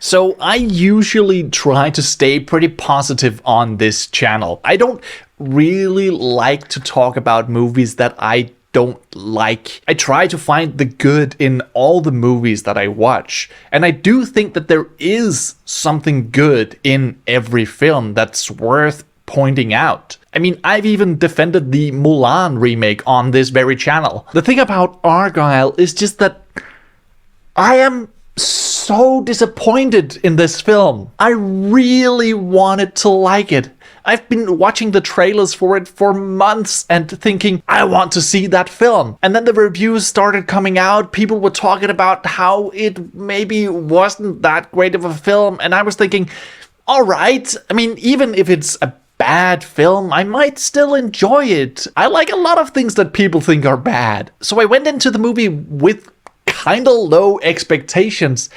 So I usually try to stay pretty positive on this channel. I don't really like to talk about movies that I don't like. I try to find the good in all the movies that I watch. And I do think that there is something good in every film that's worth pointing out. I mean, I've even defended the Mulan remake on this very channel. The thing about Argylle is just that I am so disappointed in this film. I really wanted to like it. I've been watching the trailers for it for months and thinking, I want to see that film. And then the reviews started coming out. People were talking about how it maybe wasn't that great of a film. And I was thinking, all right. I mean, even if it's a bad film, I might still enjoy it. I like a lot of things that people think are bad. So I went into the movie with kinda low expectations,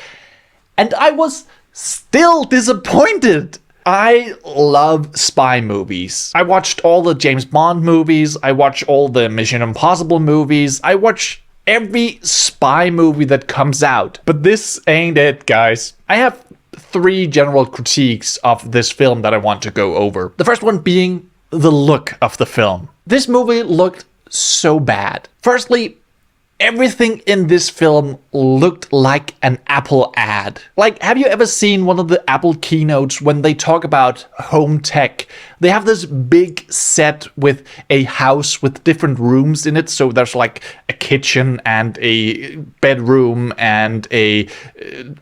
and I was still disappointed. I love spy movies. I watched all the James Bond movies, I watch all the Mission Impossible movies, I watch every spy movie that comes out. But this ain't it, guys. I have 3 general critiques of this film that I want to go over. The first one being the look of the film. This movie looked so bad. Firstly, everything in this film looked like an Apple ad. Like, have you ever seen one of the Apple keynotes when they talk about home tech? They have this big set with a house with different rooms in it. So there's like a kitchen and a bedroom and a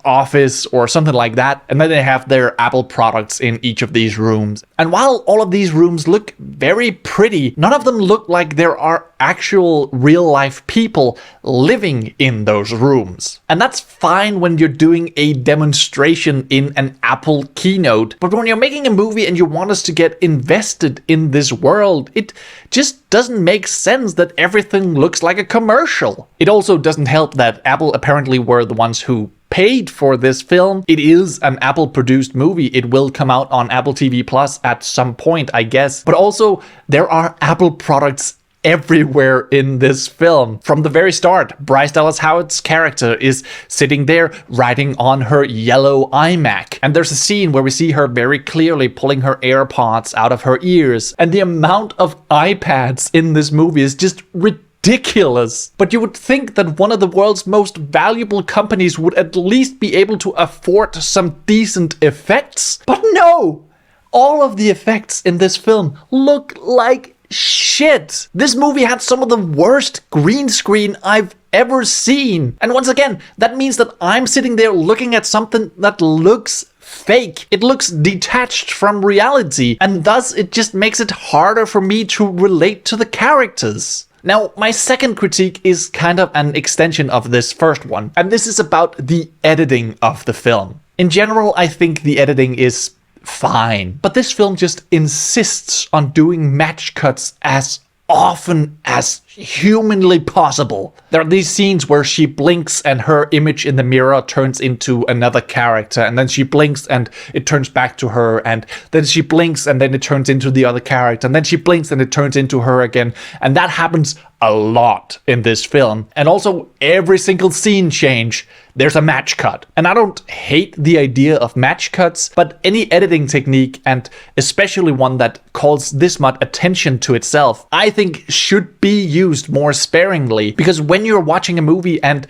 office or something like that. And then they have their Apple products in each of these rooms. And while all of these rooms look very pretty, none of them look like there are actual real life people living in those rooms. And that's fine when you're doing a demonstration in an Apple keynote, but when you're making a movie and you want us to get invested in this world, it just doesn't make sense that everything looks like a commercial. It also doesn't help that Apple apparently were the ones who paid for this film. It is an Apple produced movie. It will come out on Apple TV Plus at some point, I guess. But also there are Apple products everywhere in this film. From the very start, Bryce Dallas Howard's character is sitting there writing on her yellow iMac. And there's a scene where we see her very clearly pulling her AirPods out of her ears. And the amount of iPads in this movie is just ridiculous. But you would think that one of the world's most valuable companies would at least be able to afford some decent effects. But no! All of the effects in this film look like shit. This movie had some of the worst green screen I've ever seen. And once again, that means that I'm sitting there looking at something that looks fake. It looks detached from reality, and thus it just makes it harder for me to relate to the characters. Now, my second critique is kind of an extension of this first one, and this is about the editing of the film. In general, I think the editing is fine, but this film just insists on doing match cuts as often as humanly possible. There are these scenes where she blinks and her image in the mirror turns into another character, and then she blinks and it turns back to her, and then she blinks and then it turns into the other character, and then she blinks and it turns into her again. And that happens a lot in this film. And also every single scene change, there's a match cut. And I don't hate the idea of match cuts, but any editing technique, and especially one that calls this much attention to itself, I think should be used more sparingly. Because when you're watching a movie and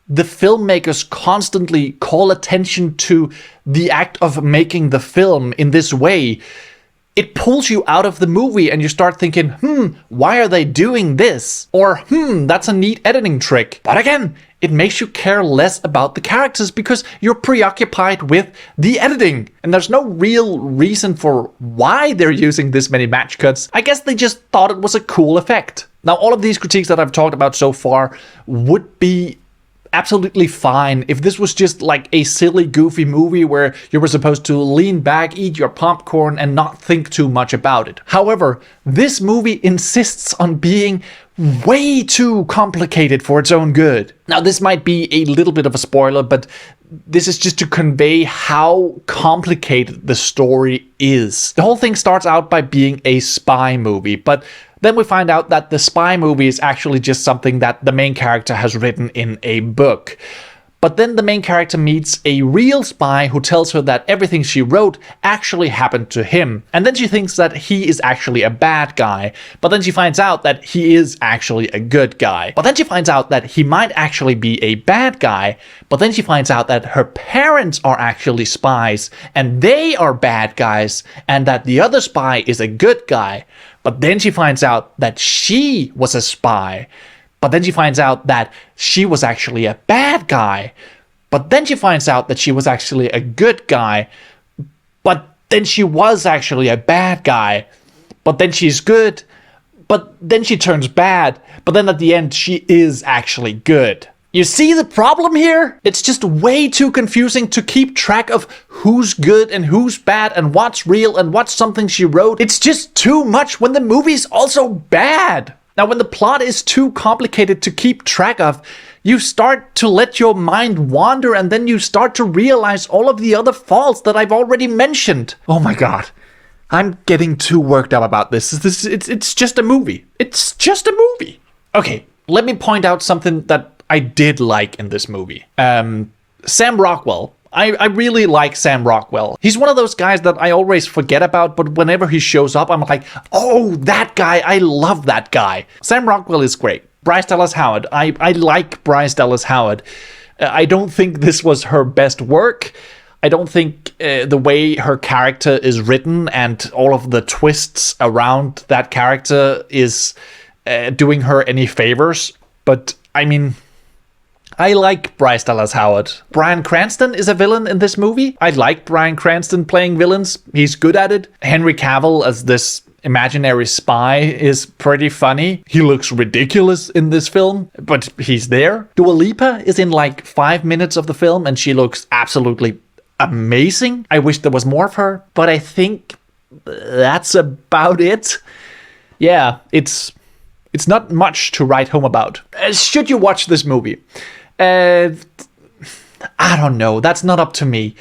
the filmmakers constantly call attention to the act of making the film in this way, it pulls you out of the movie and you start thinking, why are they doing this? Or, that's a neat editing trick. But again, it makes you care less about the characters because you're preoccupied with the editing. And there's no real reason for why they're using this many match cuts. I guess they just thought it was a cool effect. Now, all of these critiques that I've talked about so far would be absolutely fine if this was just like a silly, goofy movie where you were supposed to lean back, eat your popcorn, and not think too much about it. However, this movie insists on being way too complicated for its own good. Now, this might be a little bit of a spoiler, but this is just to convey how complicated the story is. The whole thing starts out by being a spy movie, but then we find out that the spy movie is actually just something that the main character has written in a book. But then the main character meets a real spy who tells her that everything she wrote actually happened to him. And then she thinks that he is actually a bad guy. But then she finds out that he is actually a good guy. But then she finds out that he might actually be a bad guy. But then she finds out that her parents are actually spies and they are bad guys, and that the other spy is a good guy. But then she finds out that she was a spy. But then she finds out that she was actually a bad guy. But then she finds out that she was actually a good guy. But then she was actually a bad guy. But then she's good. But then she turns bad. But then at the end, she is actually good. You see the problem here? It's just way too confusing to keep track of who's good and who's bad and what's real and what's something she wrote. It's just too much when the movie's also bad. Now, when the plot is too complicated to keep track of, you start to let your mind wander, and then you start to realize all of the other faults that I've already mentioned. Oh my god. I'm getting too worked up about this. It's just a movie. It's just a movie. Okay, let me point out something that I did like in this movie. Sam Rockwell. I really like Sam Rockwell. He's one of those guys that I always forget about, but whenever he shows up, I'm like, oh, that guy, I love that guy. Sam Rockwell is great. Bryce Dallas Howard, I like Bryce Dallas Howard. I don't think this was her best work. I don't think the way her character is written and all of the twists around that character is doing her any favors. But, I mean, I like Bryce Dallas Howard. Bryan Cranston is a villain in this movie. I like Bryan Cranston playing villains. He's good at it. Henry Cavill as this imaginary spy is pretty funny. He looks ridiculous in this film, but he's there. Dua Lipa is in like 5 minutes of the film and she looks absolutely amazing. I wish there was more of her, but I think that's about it. Yeah, it's not much to write home about. Should you watch this movie? I don't know. That's not up to me.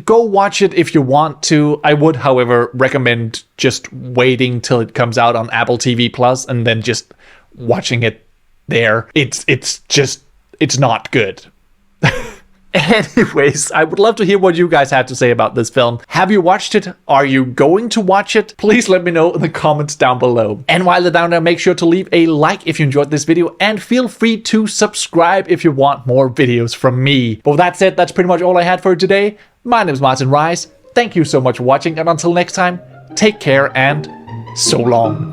Go watch it if you want to. I would, however, recommend just waiting till it comes out on Apple TV Plus and then just watching it there. It's not good. Anyways, I would love to hear what you guys had to say about this film. Have you watched it? Are you going to watch it? Please let me know in the comments down below. And while you're down there, make sure to leave a like if you enjoyed this video and feel free to subscribe if you want more videos from me. But with that said, that's pretty much all I had for today. My name is Martin Riise. Thank you so much for watching, and until next time, take care and so long.